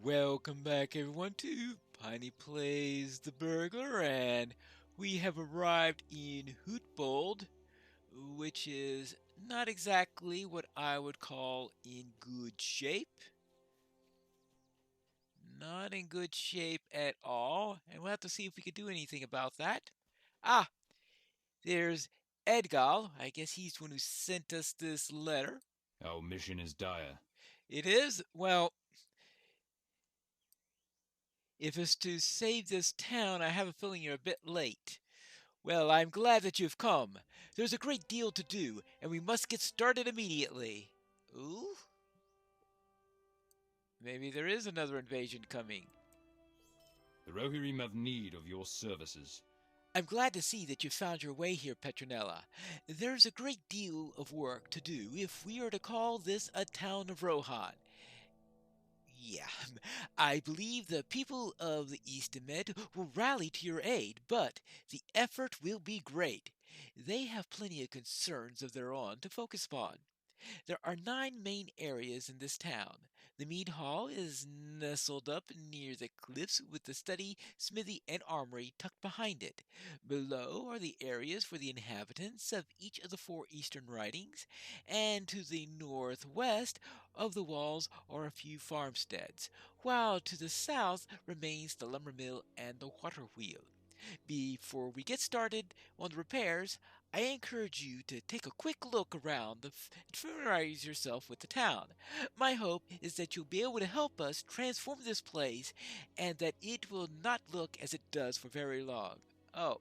Welcome back, everyone, to Piney Plays the Burglar, and we have arrived in Hytbold, which is not exactly what I would call in good shape. Not in good shape at all, and we'll have to see if we could do anything about that. Ah, there's Edgal. I guess he's the one who sent us this letter. Our mission is dire. It is, well, if it's to save this town, I have a feeling you're a bit late. Well, I'm glad that you've come. There's a great deal to do, and we must get started immediately. Ooh? Maybe there is another invasion coming. The Rohirrim have need of your services. I'm glad to see that you found your way here, Petronella. There's a great deal of work to do if we are to call this a town of Rohan. Yeah, I believe the people of the East-Med will rally to your aid, but the effort will be great. They have plenty of concerns of their own to focus upon. There are 9 main areas in this town. The mead hall is nestled up near the cliffs with the study, smithy, and armory tucked behind it. Below are the areas for the inhabitants of each of the 4 eastern ridings, and to the northwest of the walls are a few farmsteads, while to the south remains the lumber mill and the water wheel. Before we get started on the repairs, I encourage you to take a quick look around and familiarize yourself with the town. My hope is that you'll be able to help us transform this place and that it will not look as it does for very long. Oh,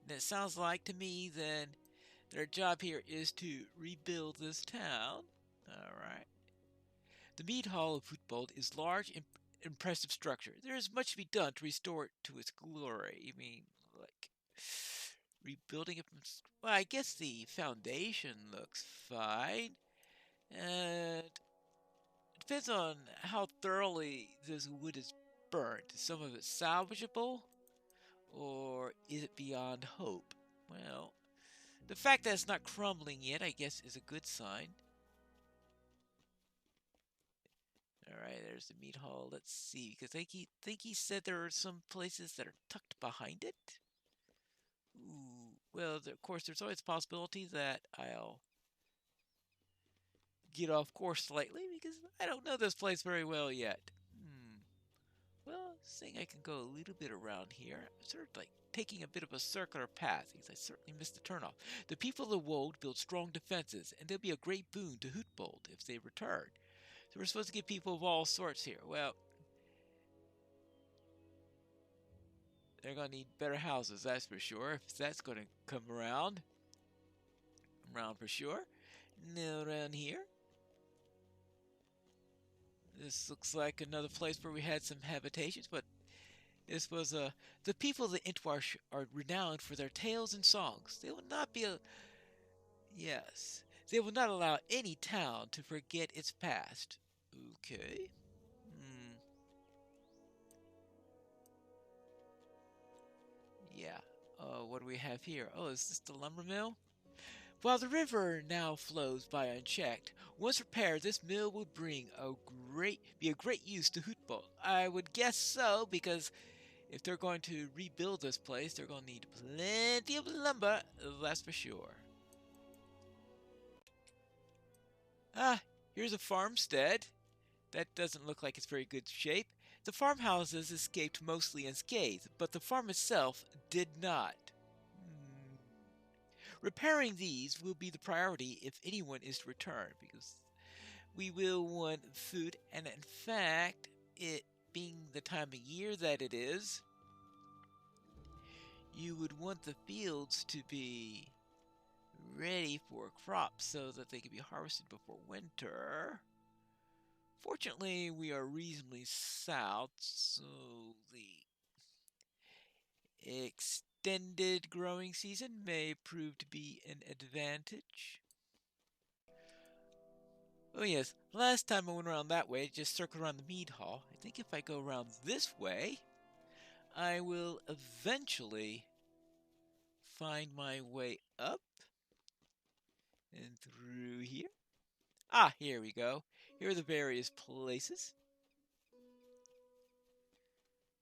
and it sounds like to me then their job here is to rebuild this town. Alright. The mead hall of Footbold is large and impressive structure. There is much to be done to restore it to its glory. I mean, like rebuilding it from. Well, I guess the foundation looks fine. And it depends on how thoroughly this wood is burnt. Is some of it salvageable, or is it beyond hope? Well, the fact that it's not crumbling yet, I guess, is a good sign. All right, there's the meat hall. Let's see, because I think he said there are some places that are tucked behind it. Ooh, well, of course, there's always a possibility that I'll get off course slightly because I don't know this place very well yet. Hmm. Well, saying I can go a little bit around here, sort of like taking a bit of a circular path because I certainly missed the turnoff. The people of the Wold build strong defenses, and they'll be a great boon to Hootbold if they return. So we're supposed to get people of all sorts here. Well, they're gonna need better houses, that's for sure. If that's gonna come around for sure. Now around here, this looks like another place where we had some habitations, but this was the people of the Intwash are renowned for their tales and songs. They will not be a yes. They will not allow any town to forget its past. Okay. Hmm. Yeah. What do we have here? Oh, is this the lumber mill? While the river now flows by unchecked, once repaired, this mill would be a great use to Hootbolt. I would guess so, because if they're going to rebuild this place, they're going to need plenty of lumber, that's for sure. Ah, here's a farmstead. That doesn't look like it's very good shape. The farmhouses escaped mostly unscathed, but the farm itself did not. Hmm. Repairing these will be the priority if anyone is to return, because we will want food, and in fact, it being the time of year that it is, you would want the fields to be ready for crops so that they can be harvested before winter. Fortunately, we are reasonably south, so the extended growing season may prove to be an advantage. Oh yes, last time I went around that way, just circled around the mead hall. I think if I go around this way, I will eventually find my way up and through here. Ah, here we go. Here are the various places.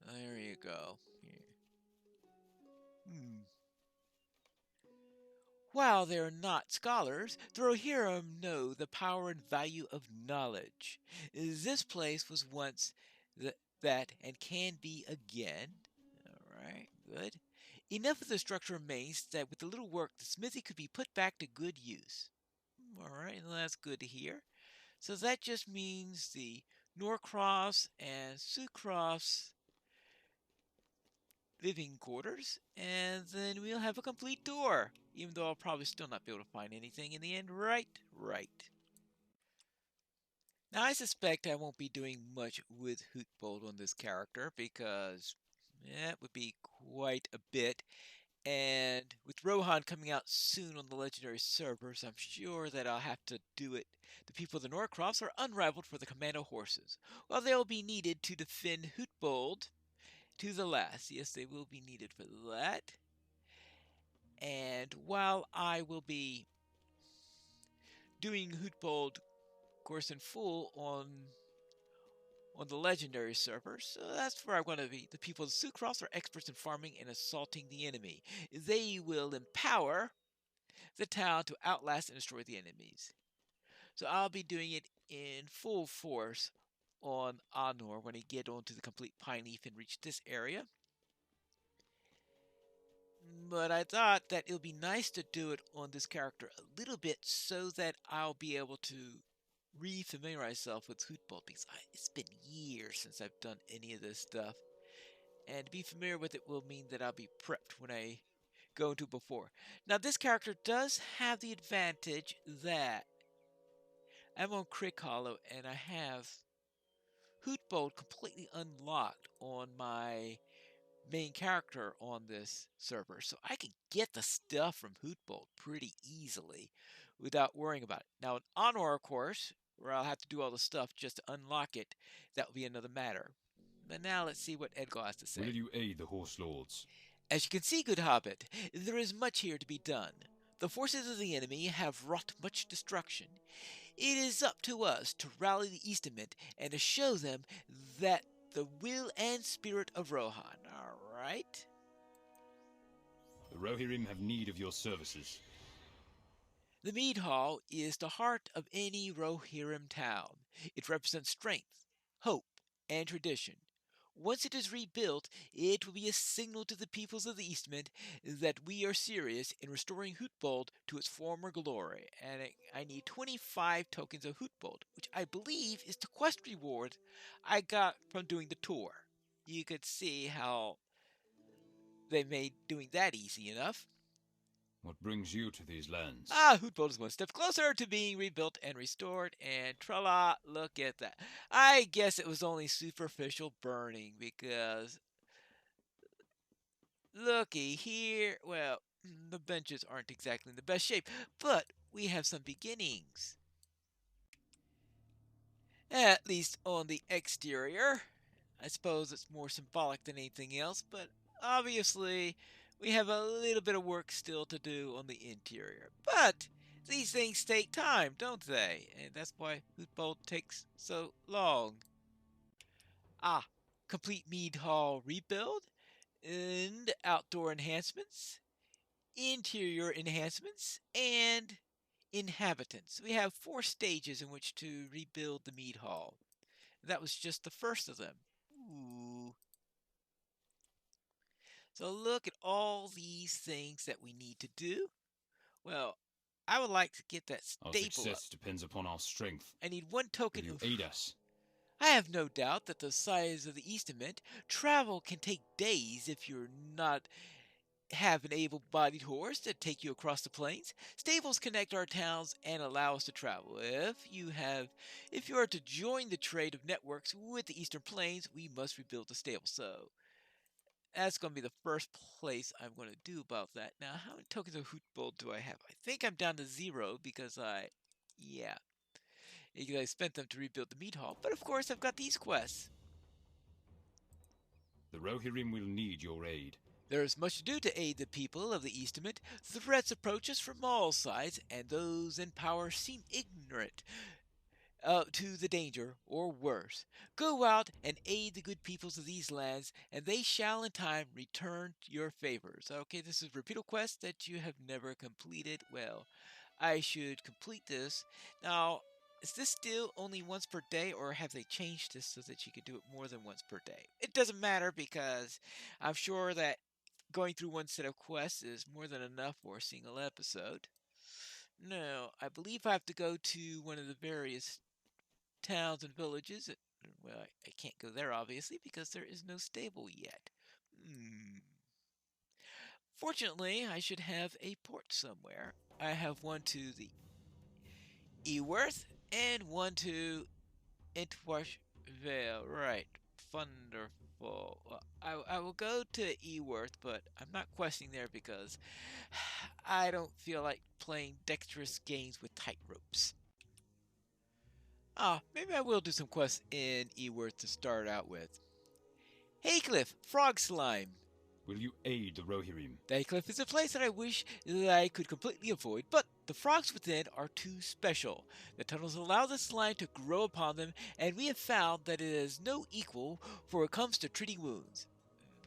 There you go. Here. While they're not scholars, the Rohirrim know the power and value of knowledge. This place was once that and can be again. Alright, good. Enough of the structure remains that with a little work, the smithy could be put back to good use. Alright, well, that's good to hear. So that just means the Norcross and Sucross living quarters, and then we'll have a complete tour, even though I'll probably still not be able to find anything in the end. Right. Now, I suspect I won't be doing much with Hytbold on this character because it would be quite a bit. And with Rohan coming out soon on the legendary servers, I'm sure that I'll have to do it. The people of the Norcrofts are unrivaled for the commando horses. While they'll be needed to defend Hytbold to the last. Yes, they will be needed for that. And while I will be doing Hytbold course in full on the legendary server, so that's where I'm going to be. The people of Sucross are experts in farming and assaulting the enemy. They will empower the town to outlast and destroy the enemies. So I'll be doing it in full force on Anor when I get onto the complete Pineleaf and reach this area. But I thought that it would be nice to do it on this character a little bit so that I'll be able to re-familiarize myself with Hytbold because it's been years since I've done any of this stuff. And to be familiar with it will mean that I'll be prepped when I go into before. Now, this character does have the advantage that I'm on Crick Hollow and I have Hytbold completely unlocked on my main character on this server, so I can get the stuff from Hytbold pretty easily without worrying about it. Now, in Honor, of course, where I'll have to do all the stuff just to unlock it, that will be another matter. But now let's see what Edgar has to say. Will you aid the Horse Lords? As you can see, good Hobbit, there is much here to be done. The forces of the enemy have wrought much destruction. It is up to us to rally the Eastament and to show them that the will and spirit of Rohan. All right. The Rohirrim have need of your services. The Mead Hall is the heart of any Rohirrim town. It represents strength, hope, and tradition. Once it is rebuilt, it will be a signal to the peoples of the Eastment that we are serious in restoring Hytbold to its former glory. And I need 25 tokens of Hytbold, which I believe is the quest reward I got from doing the tour. You could see how they made doing that easy enough. What brings you to these lands? Hytbold is one step closer to being rebuilt and restored, and trala, look at that. I guess it was only superficial burning, because looky here, well, the benches aren't exactly in the best shape, but we have some beginnings. At least on the exterior. I suppose it's more symbolic than anything else, but obviously we have a little bit of work still to do on the interior. But these things take time, don't they? And that's why Hytbold takes so long. Complete Mead Hall rebuild, and outdoor enhancements, interior enhancements, and inhabitants. We have 4 stages in which to rebuild the Mead Hall. That was just the first of them. Ooh. So look at all these things that we need to do. Well, I would like to get that Our staple success up. depends upon our strength. I need 1 token Will you of... aid us? I have no doubt that the size of the Eastament, travel can take days if you're not have an able-bodied horse to take you across the plains. Stables connect our towns and allow us to travel. If you are to join the trade of networks with the Eastern Plains, we must rebuild the stable. So that's going to be the first place I'm going to do about that. Now, how many tokens of Hytbold do I have? I think I'm down to 0 because I spent them to rebuild the Mead Hall. But of course, I've got these quests. The Rohirrim will need your aid. There is much to do to aid the people of the Eastament. Threats approach us from all sides, and those in power seem ignorant. to the danger, or worse. Go out and aid the good peoples of these lands, and they shall in time return your favors. Okay, this is a repeat quest that you have never completed. Well, I should complete this. Now, is this still only once per day, or have they changed this so that you can do it more than once per day? It doesn't matter because I'm sure that going through one set of quests is more than enough for a single episode. No, I believe I have to go to one of the various towns and villages. Well, I can't go there obviously because there is no stable yet. Hmm. Fortunately, I should have a port somewhere. I have one to the Eworth and one to Intwash Vale. Right. Wonderful. Well, I will go to Eworth, but I'm not questing there because I don't feel like playing dexterous games with tight ropes. Ah, maybe I will do some quests in Eworth to start out with. Haycliff, Frog Slime. Will you aid the Rohirrim? Haycliff is a place that I wish that I could completely avoid, but the frogs within are too special. The tunnels allow the slime to grow upon them, and we have found that it is no equal for it comes to treating wounds.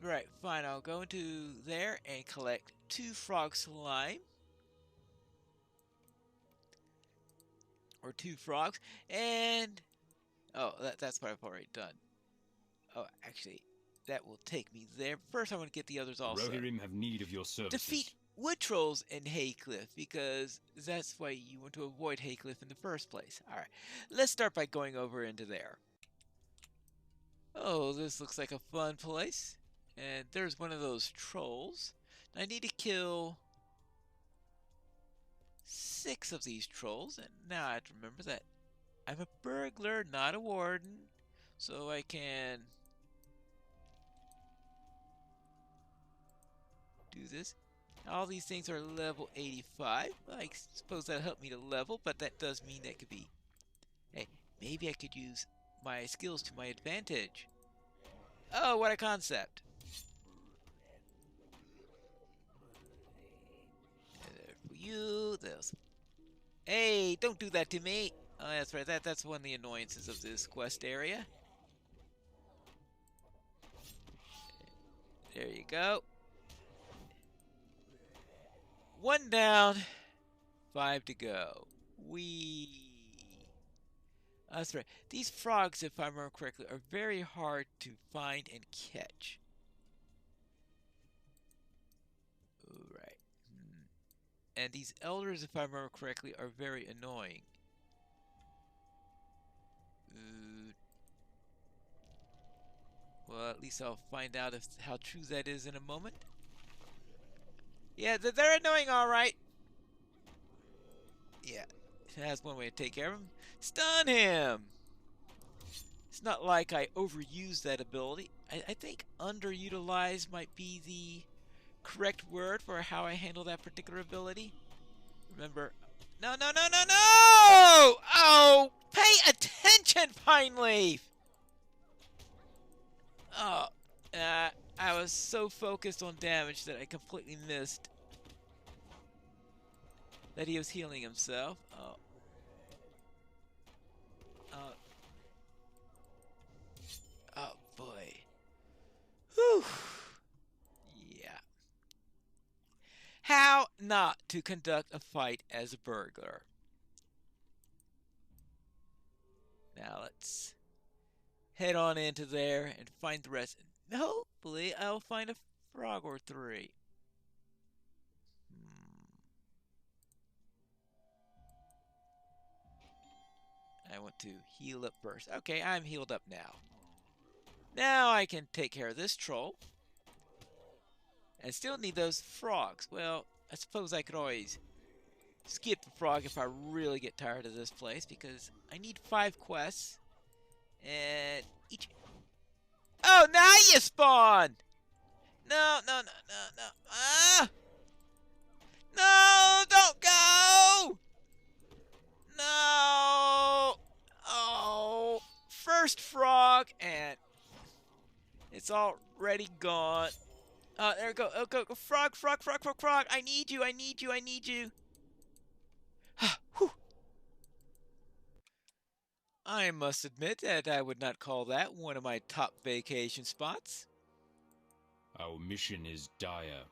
Right, fine, I'll go into there and collect 2 frog slime. Or 2 frogs, and... Oh, that's what I've already done. Oh, actually, that will take me there. First, I want to get the others also. The Rohirrim have need of your services. Defeat wood trolls in Haycliff, because that's why you want to avoid Haycliff in the first place. Alright, let's start by going over into there. Oh, this looks like a fun place. And there's one of those trolls. I need to kill 6 of these trolls, and now I have to remember that I'm a burglar, not a warden, so I can do this. All these things are level 85. I suppose that'll help me to level, but that does mean that could be... Hey, maybe I could use my skills to my advantage. Oh, what a concept. And there for you, this. Hey, don't do that to me. Oh, that's right. That's one of the annoyances of this quest area. There you go. 1 down, 5 to go. That's right. These frogs, if I remember correctly, are very hard to find and catch. Right. And these elders, if I remember correctly, are very annoying. Well, at least I'll find out how true that is in a moment. Yeah, they're annoying, all right. Yeah, that's one way to take care of him. Stun him! It's not like I overuse that ability. I think underutilized might be the correct word for how I handle that particular ability. Remember... No, no, no, no, no! Oh! Pay attention, Pineleaf! Oh, I was so focused on damage that I completely missed that he was healing himself. Oh. Oh boy. Whew. Yeah. How not to conduct a fight as a burglar. Now let's head on into there and find the rest. Hopefully I'll find a frog or 3. I want to heal up first. Okay, I'm healed up now. Now I can take care of this troll. I still need those frogs. Well, I suppose I could always skip the frog if I really get tired of this place, because I need 5 quests. And each... Oh, now you spawn! No, no, no, no, no. Ah! No, don't go! No! Oh, first frog, and it's already gone. There we go. Oh, go, frog, frog, frog, frog, frog. I need you, I need you, I need you. Whew. I must admit that I would not call that one of my top vacation spots. Our mission is dire.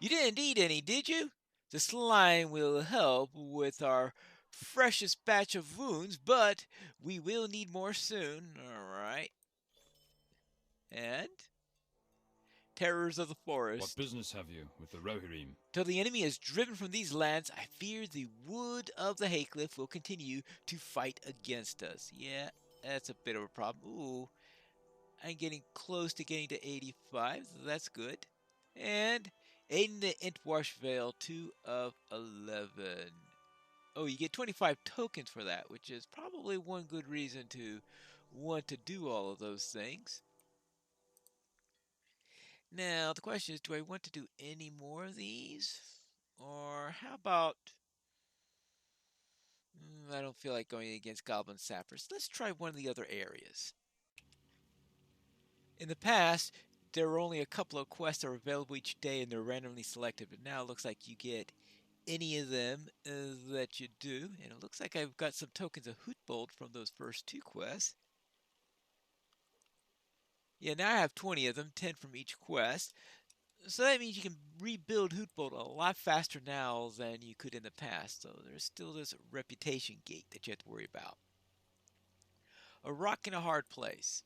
You didn't eat any, did you? The slime will help with our freshest batch of wounds, but we will need more soon. Alright. And? Terrors of the What forest. business have you with the Rohirrim? Till the enemy is driven from these lands, I fear the wood of the Haycliff will continue to fight against us. Yeah, that's a bit of a problem. Ooh, I'm getting close to getting to 85, so that's good. And aiding the Intwash Vale, 2 of 11. Oh, you get 25 tokens for that, which is probably one good reason to want to do all of those things. Now, the question is, do I want to do any more of these? Or how about... I don't feel like going against Goblin Sappers. Let's try one of the other areas. In the past, there were only a couple of quests that were available each day and they're randomly selected, but now it looks like you get any of them that you do. And it looks like I've got some tokens of Hytbold from those first 2 quests. Yeah, now I have 20 of them, 10 from each quest. So that means you can rebuild Hytbold a lot faster now than you could in the past. So there's still this reputation gate that you have to worry about. A rock in a hard place.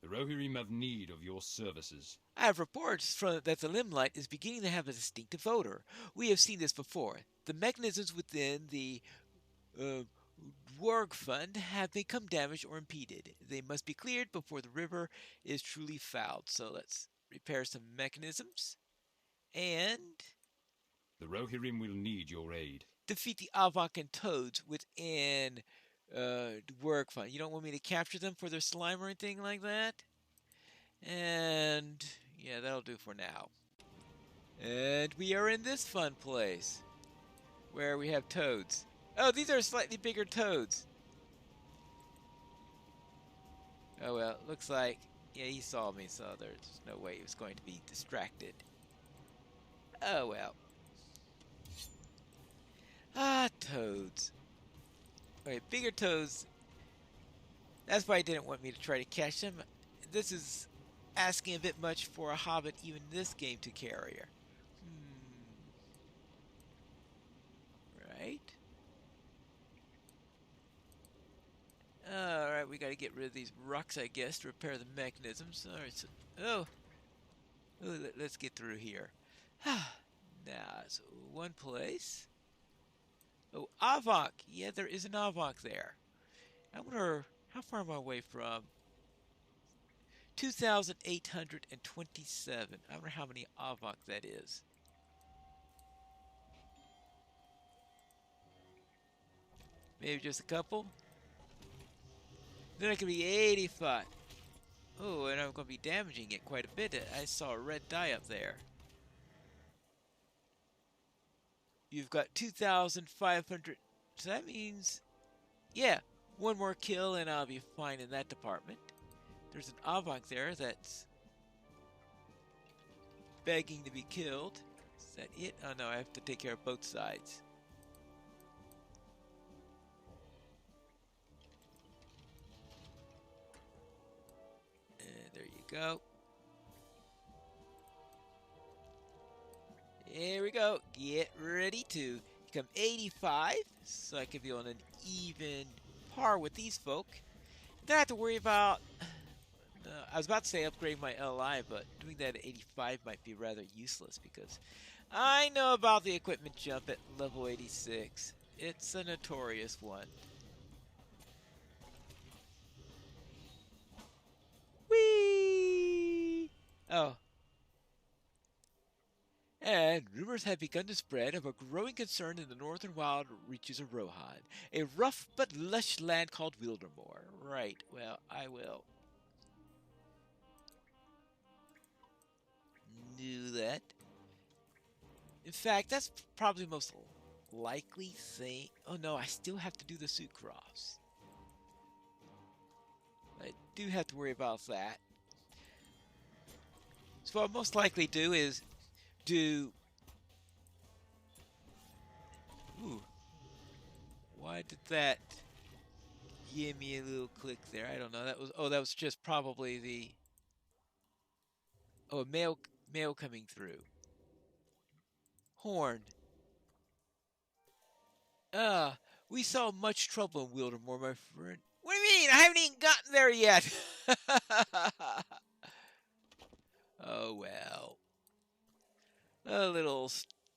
The Rohirrim have need of your services. I have reports that the limelight is beginning to have a distinctive odor. We have seen this before. The mechanisms within the Warg Fund have become damaged or impeded. They must be cleared before the river is truly fouled. So let's repair some mechanisms. And The Rohirrim will need your aid. defeat the Avok and Toads within the Warg Fund. You don't want me to capture them for their slime or anything like that? And yeah, that'll do for now. And we are in this fun place where we have toads. Oh, these are slightly bigger toads. Oh well, looks like, yeah, he saw me, so there's no way he was going to be distracted. Oh well. Ah, toads. Okay, bigger toads. That's why he didn't want me to try to catch them. This is asking a bit much for a hobbit even this game to carry her. Right? Alright, we gotta get rid of these rocks, I guess, to repair the mechanisms. Alright, so... Oh! Let's get through here. Now, so one place. Oh, Avok! Yeah, there is an Avok there. I wonder, how far am I away from... 2,827. I wonder how many Avok that is. Maybe just a couple? Then it could be 85. Oh, and I'm going to be damaging it quite a bit. I saw a red dye up there. You've got 2,500. So that means, yeah, one more kill and I'll be fine in that department. There's an Avok there that's begging to be killed. Is that it? Oh no, I have to take care of both sides. And there you go. Here we go. Get ready to become 85, so I can be on an even par with these folk. Then I have to worry about... I was about to say upgrade my LI, but doing that at 85 might be rather useless because I know about the equipment jump at level 86. It's a notorious one. Whee! Oh. And rumors have begun to spread of a growing concern in the northern wild reaches of Rohan, a rough but lush land called Wildermore. Right, well, I will do that. In fact, that's probably the most likely thing. Oh no, I still have to do the Sucrose. I do have to worry about that. So what I'll most likely do is do... Ooh. Why did that... Give me a little click there. I don't know. That was just probably the a mail coming through. Horn. We saw much trouble in Wildermore, my friend. What do you mean? I haven't even gotten there yet. Oh well. A little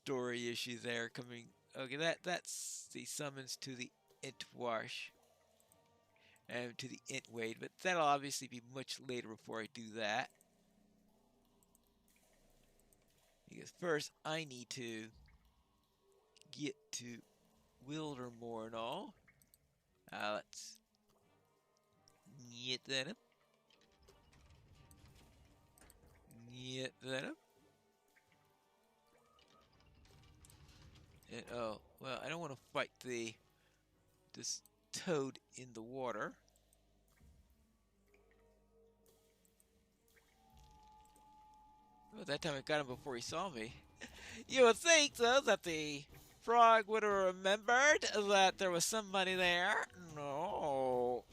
story issue there coming. Okay, that's the summons to the Intwash and to the Intwade, but that'll obviously be much later before I do that. Because first I need to get to Wildermore and all. Let's get that up. Get that up. And oh, well, I don't want to fight this toad in the water. Oh, that time I got him before he saw me. You would think, though, that the frog would have remembered that there was somebody there. No.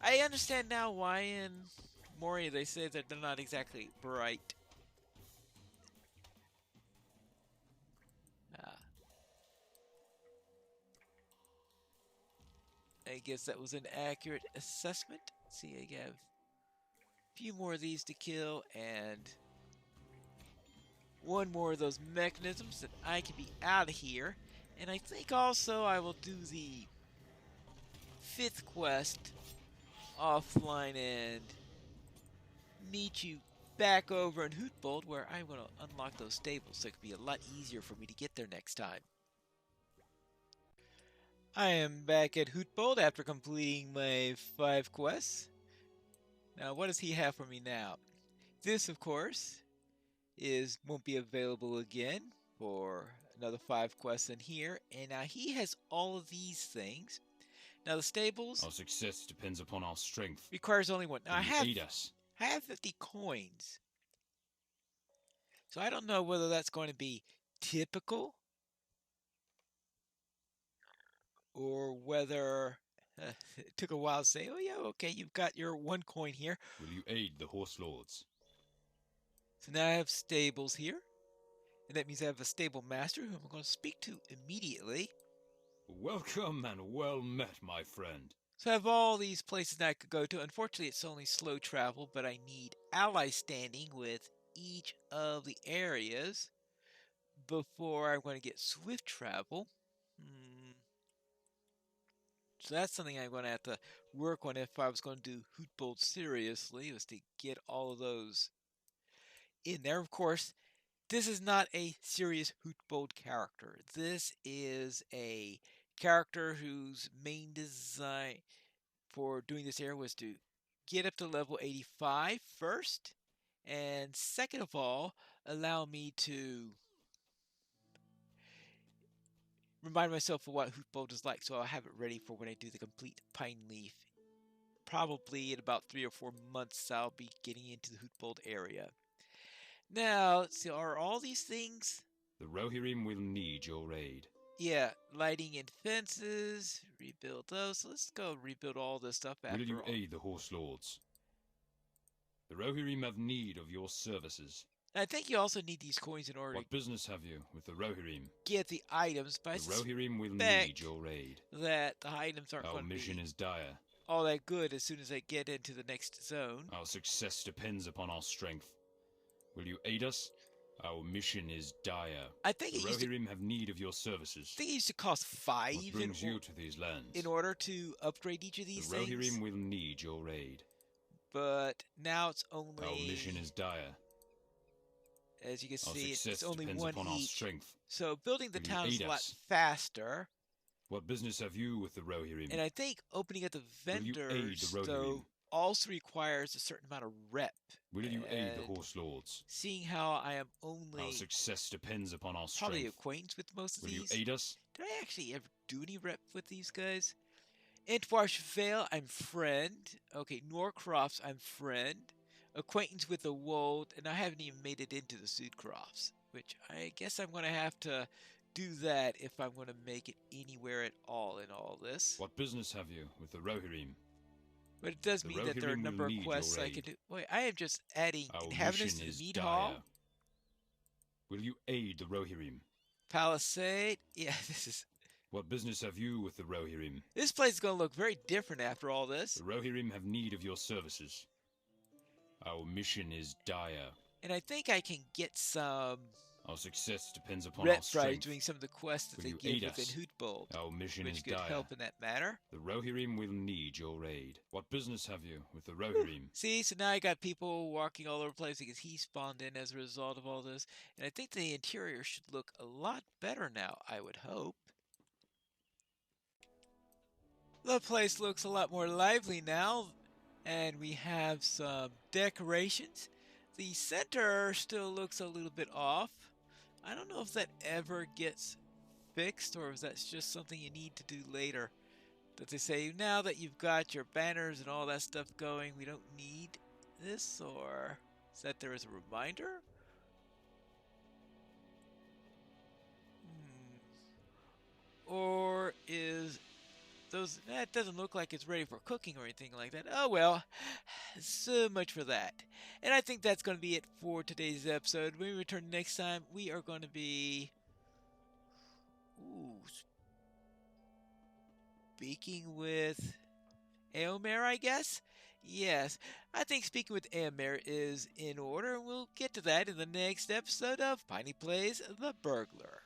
I understand now why in Moria they say that they're not exactly bright. I guess that was an accurate assessment. Let's see, I have a few more of these to kill and one more of those mechanisms that I can be out of here. And I think also I will do the 5th quest offline and meet you back over in Hytbold, where I'm going to unlock those stables so it can be a lot easier for me to get there next time. I am back at Hytbold after completing my 5 quests. Now, what does he have for me now? This, of course, won't be available again for another 5 quests in here. And now he has all of these things. Now the stables. Our success depends upon our strength. Requires only one. Now I have 50 coins. So I don't know whether that's going to be typical or whether it took a while to say, oh yeah, okay, you've got your 1 coin here. Will you aid the horse lords? So now I have stables here. And that means I have a stable master who I'm going to speak to immediately. Welcome and well met, my friend. So I have all these places that I could go to. Unfortunately, it's only slow travel, but I need ally standing with each of the areas before I'm going to get swift travel. So that's something I'm going to have to work on if I was going to do Hytbold seriously, was to get all of those in there. Of course, this is not a serious Hytbold character. This is a character whose main design for doing this area was to get up to level 85 first, and second of all, allow me to remind myself of what Hytbold is like, so I'll have it ready for when I do the complete Pineleaf. Probably in about 3 or 4 months, I'll be getting into the Hytbold area. Now, let's see, are all these things? The Rohirrim will need your aid. Yeah, lighting and fences, rebuild those. So let's go rebuild all this stuff after all. Will you aid the horse lords? The Rohirrim have need of your services. I think you also need these coins in order What business have you with the Rohirrim? Get the items, but the Rohirrim will need your aid. That the items aren't going to be... Our mission is dire. All that good as soon as I get into the next zone. Our success depends upon our strength. Will you aid us? Our mission is dire. I think the Rohirrim have need of your services. I think it used to cost 5 what brings you to these lands? In order to upgrade each of these things. The Rohirrim will need your aid. But now it's only... Our mission is dire. As you can see, it's only 1 upon each. Our strength. So building the town is a lot faster. What business have you with the Rohirrim? And I think opening up the vendors, though, also requires a certain amount of rep. Will you aid the horse lords? Seeing how I am only... Our success depends upon our strength. Probably acquaintance with most of these. Will you aid us? Did I actually ever do any rep with these guys? Intwash Vale, I'm friend. Okay, Norcrofts, I'm friend. Acquaintance with the Wold, and I haven't even made it into the Sudcrofts, which I guess I'm going to have to do that if I'm going to make it anywhere at all in all this. What business have you with the Rohirrim? But it does The mean that there are a Rohirrim number will of need quests your I can aid. do. Wait, I am just adding Our inhabitants mission to the is mead dire. hall. Will you aid the Rohirrim? Palisade. Yeah, this is. What business have you with the Rohirrim? This place is going to look very different after all this. The Rohirrim have need of your services. Our mission is dire. And I think I can get some Our success depends upon our rep by strength. doing some of the quests that Will they you give aid within us? Hytbold, Our mission which is could dire. help in that matter. The Rohirrim will need your aid. What business have you with the Rohirrim? See, so now I got people walking all over the place because he spawned in as a result of all this. And I think the interior should look a lot better now, I would hope. The place looks a lot more lively now, and we have some decorations. The center still looks a little bit off. I don't know if that ever gets fixed or if that's just something you need to do later. That they say, now that you've got your banners and all that stuff going, we don't need this, or is that there is a reminder? Or is those, that doesn't look like it's ready for cooking or anything like that. Oh well, so much for that. And I think that's going to be it for today's episode. When we return next time, we are going to be speaking with Eomer, I guess? Yes, I think speaking with Eomer is in order. We'll get to that in the next episode of Piney Plays The Burglar.